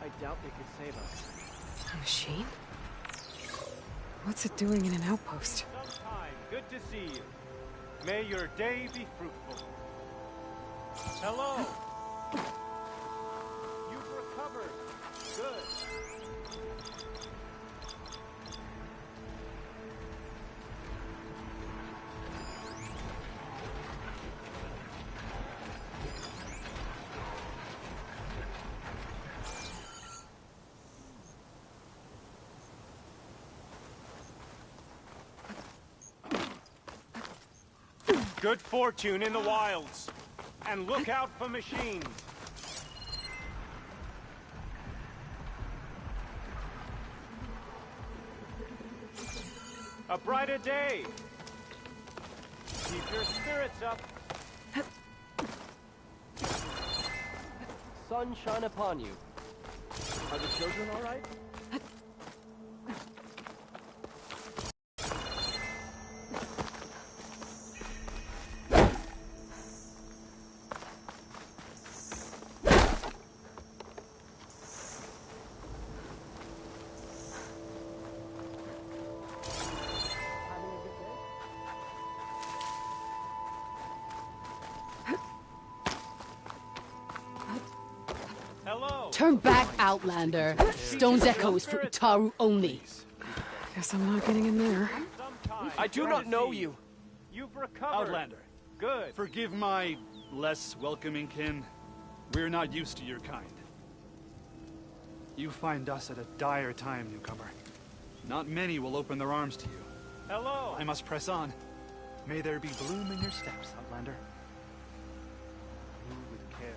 I doubt they could save us. A machine? What's it doing in an outpost? Sometime, good to see you. May your day be fruitful. Hello. You've recovered. Good. Good fortune in the wilds. And look out for machines. A brighter day. Keep your spirits up. Sun shine upon you. Are the children all right? Turn back, Outlander. Stone's Echo is for Utaru only. Guess I'm not getting in there. I do not know you. You've recovered. Outlander. Good. Forgive my less welcoming kin. We're not used to your kind. You find us at a dire time, newcomer. Not many will open their arms to you. Hello. I must press on. May there be bloom in your steps, Outlander. Move with care.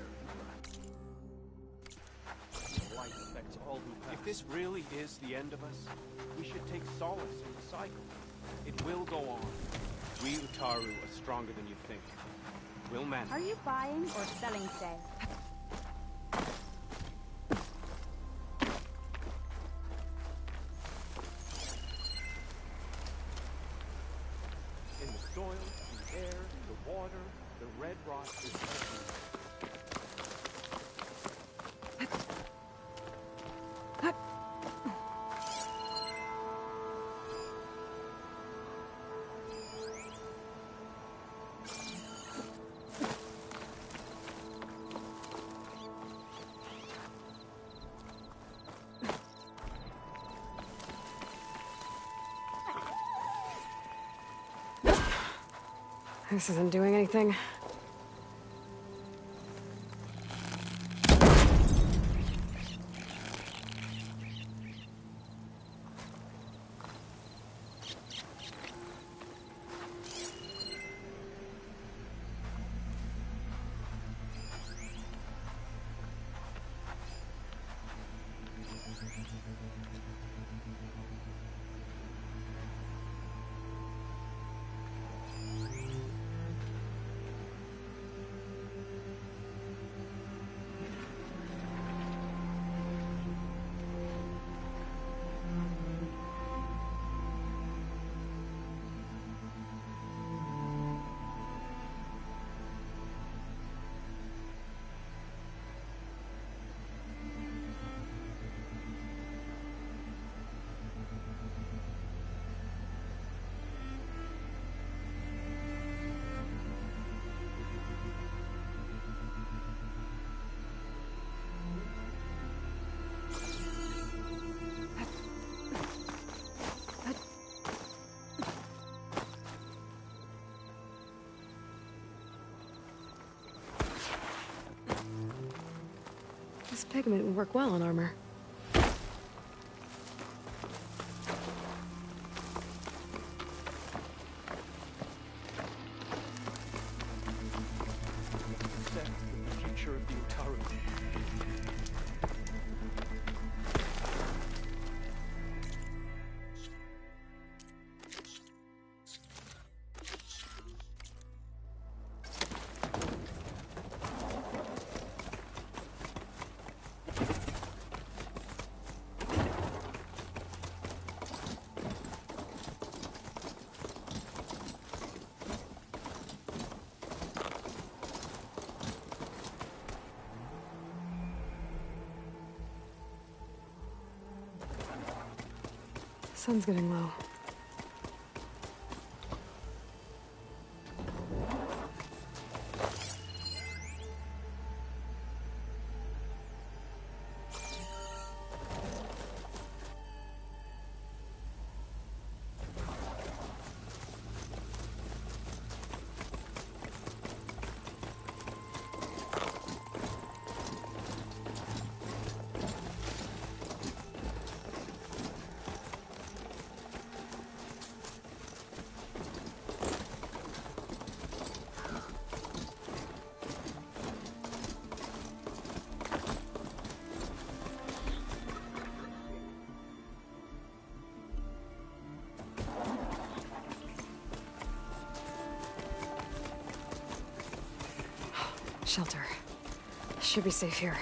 Light affects all who pass. If this really is the end of us, we should take solace in the cycle. It will go on. We Utaru are stronger than you think. We'll manage. Are you buying or selling today? In the soil, the air, the water, the red rock is everywhere. This isn't doing anything. pigment would work well on armor. That's the future of the Utaru. Sun's getting low. Shelter. Should be safe here.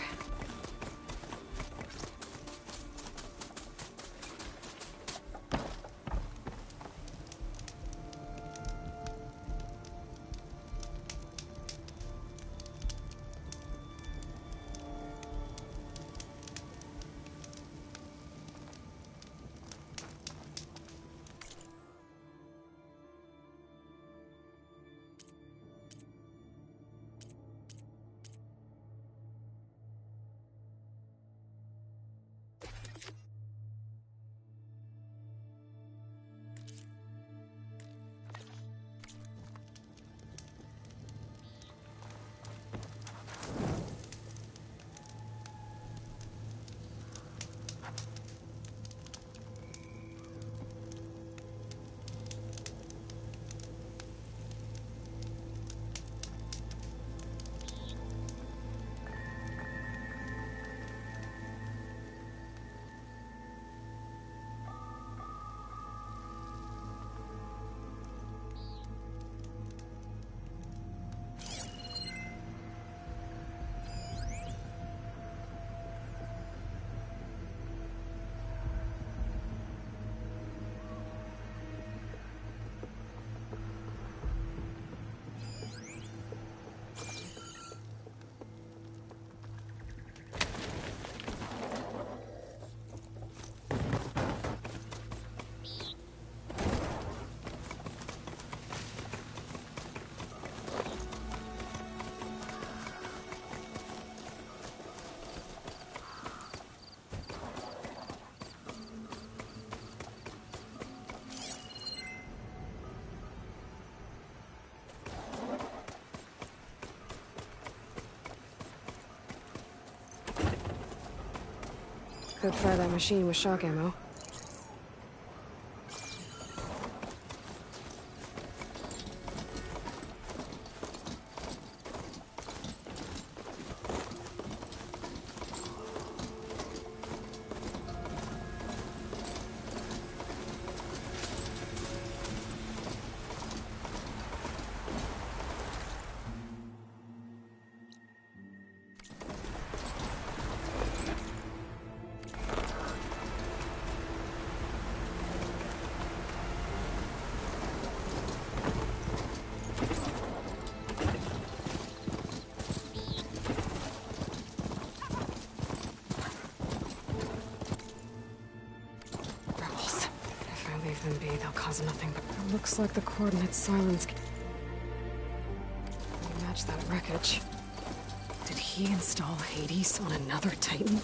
Could fire that machine with shock ammo. Them be, they'll cause nothing but... It looks like the coordinates Silence... They match that wreckage. Did he install Hades on another Titan?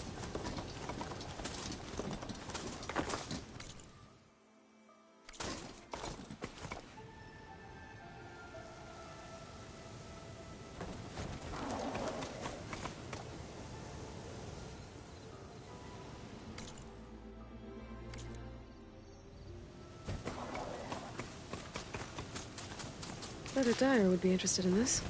Brother Dyer would be interested in this.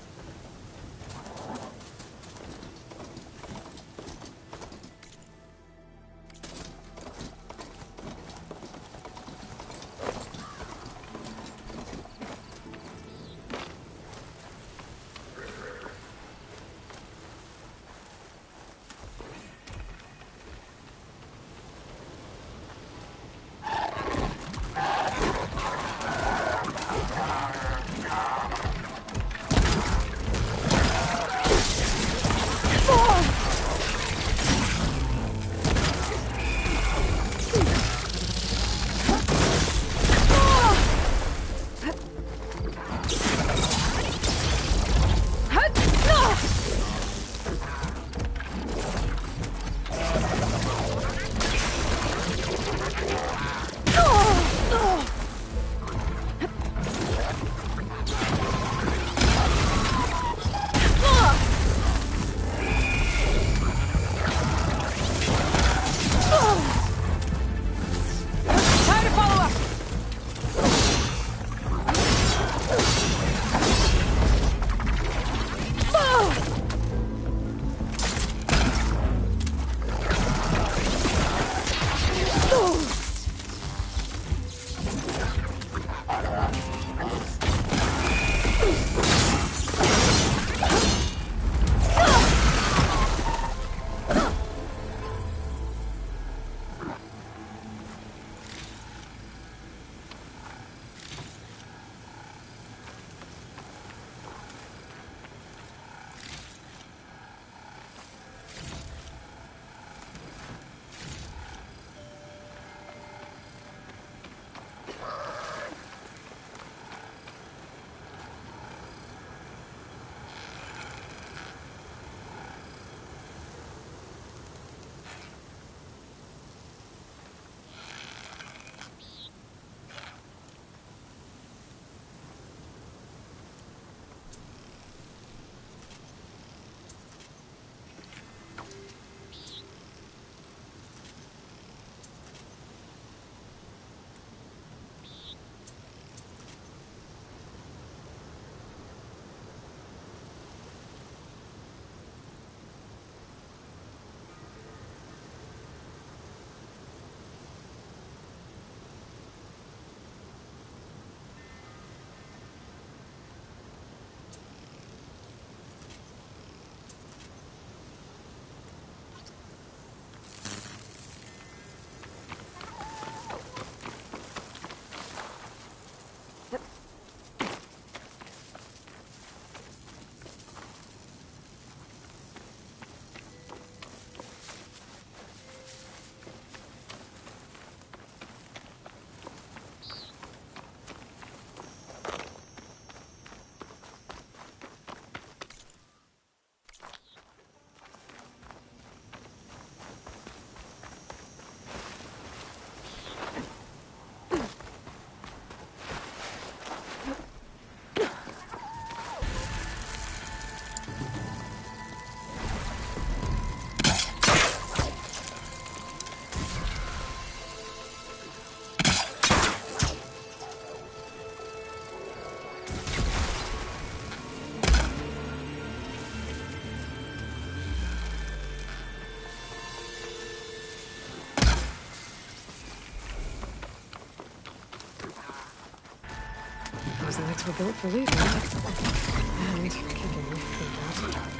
The legs were built for leaving. And kicking, no doubt.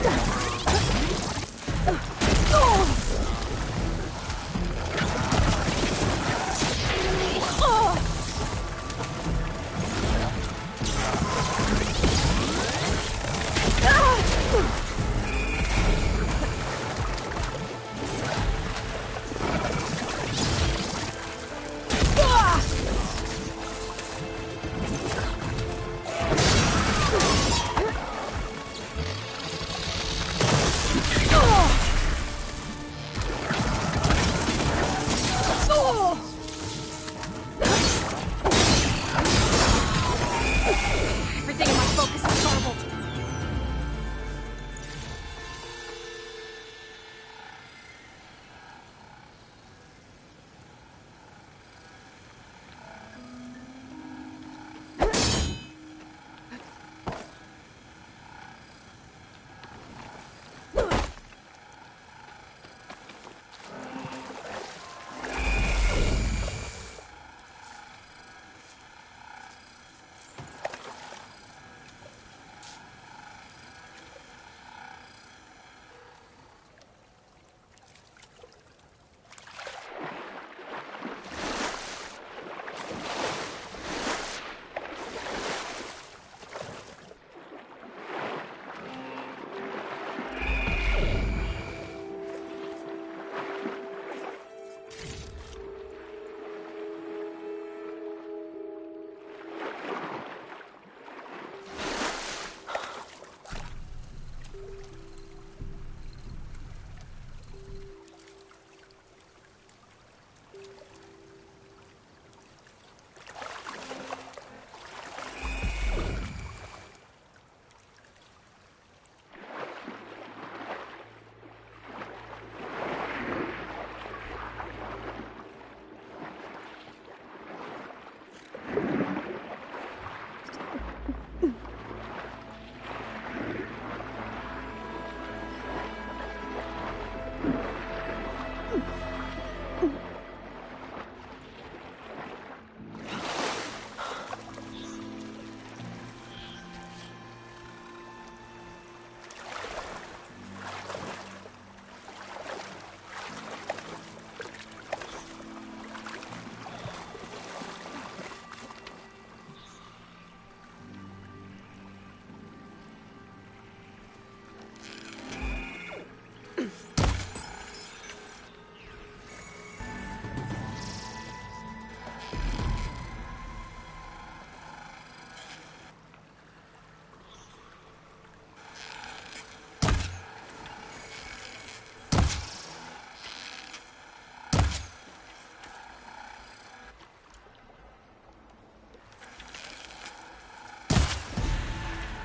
No! Everything in my focus is garbled.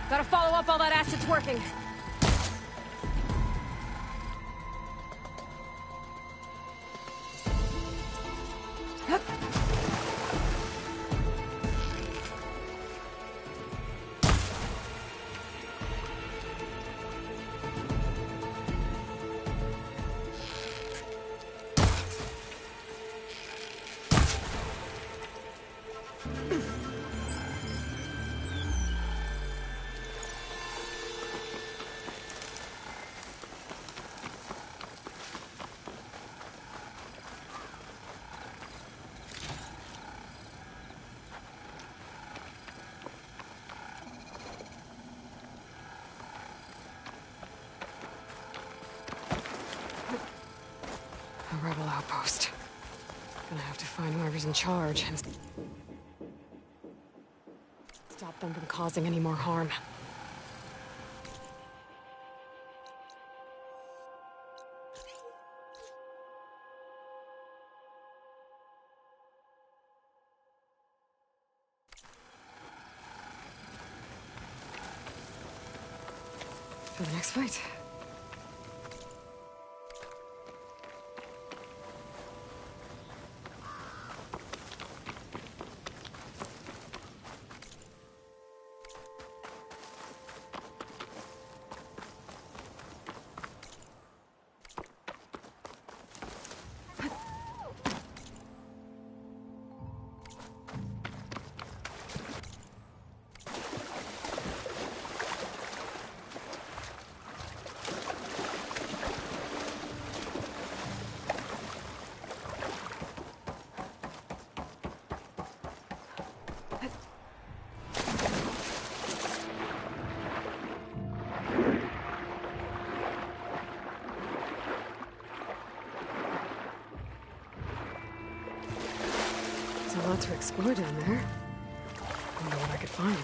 Gotta follow up while that acid's working. A rebel outpost. Gonna have to find whoever's in charge and stop them from causing any more harm. For the next fight. A lot to explore down there. I wonder what I could find.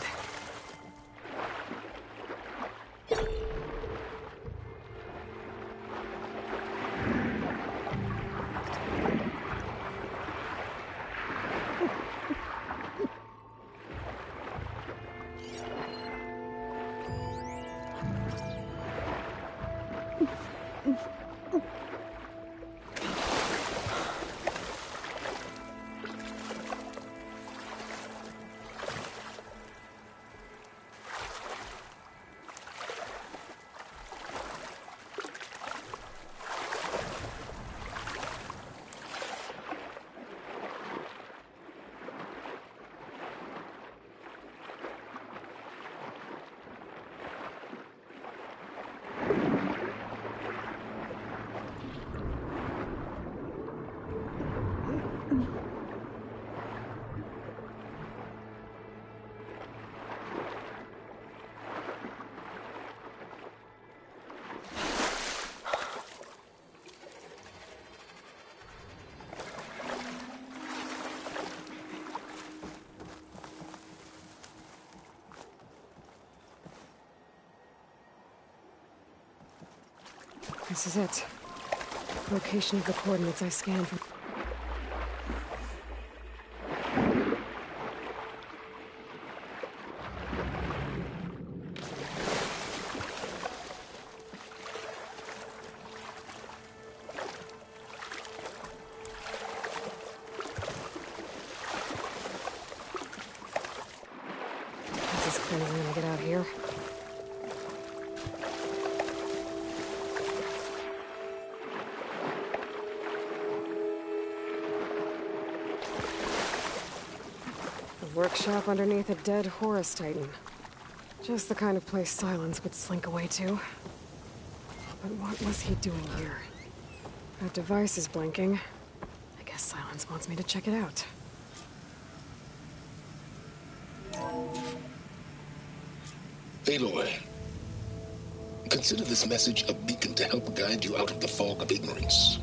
This is it. Location of the coordinates I scanned from... This is clear when I get out here. Workshop underneath a dead Horus Titan. Just the kind of place Silence would slink away to. But what was he doing here? That device is blinking. I guess Silence wants me to check it out. Aloy, consider this message a beacon to help guide you out of the fog of ignorance.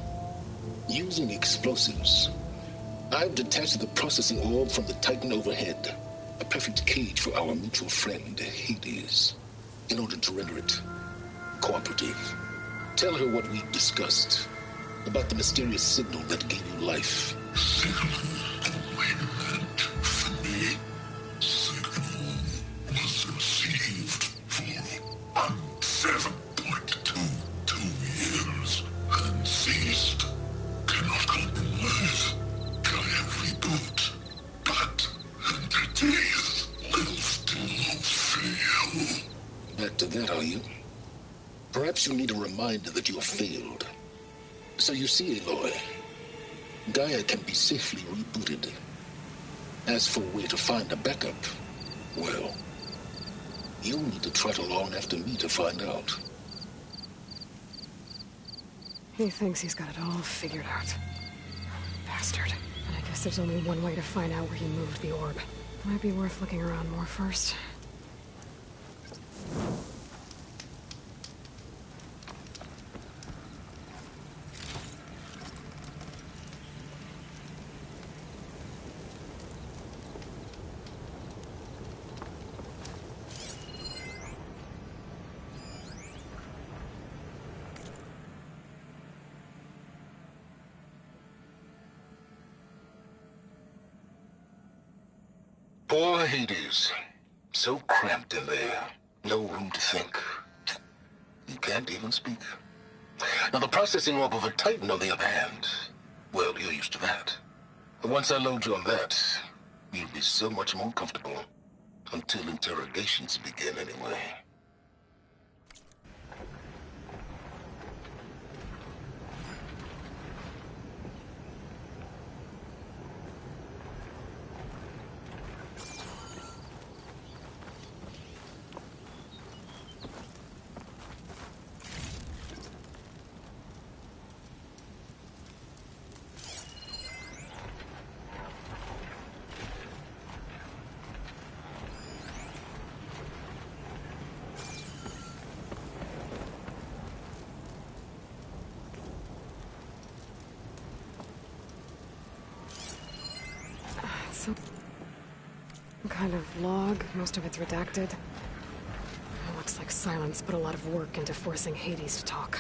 Using explosives, I've detached the processing orb from the Titan overhead, a perfect cage for our mutual friend, Hades, in order to render it cooperative. Tell her what we've discussed about the mysterious signal that gave you life. Signal only meant for me. Signal was received for 7.22 years and ceased. Cannot compromise. Reboot, but entities will still fail. Back to that, are you? Perhaps you need a reminder that you have failed. So you see, Aloy, Gaia can be safely rebooted. As for where to find a backup, well, you'll need to trot along after me to find out. He thinks he's got it all figured out. Bastard. I guess there's only one way to find out where he moved the orb. Might be worth looking around more first. Poor Hades. So cramped in there. No room to think. He can't even speak. Now, the processing orb of a Titan, on the other hand, well, you're used to that. But once I load you on that, you'll be so much more comfortable. Until interrogations begin, anyway. Some kind of log. Most of it's redacted. It looks like Silence put a lot of work into forcing Hades to talk.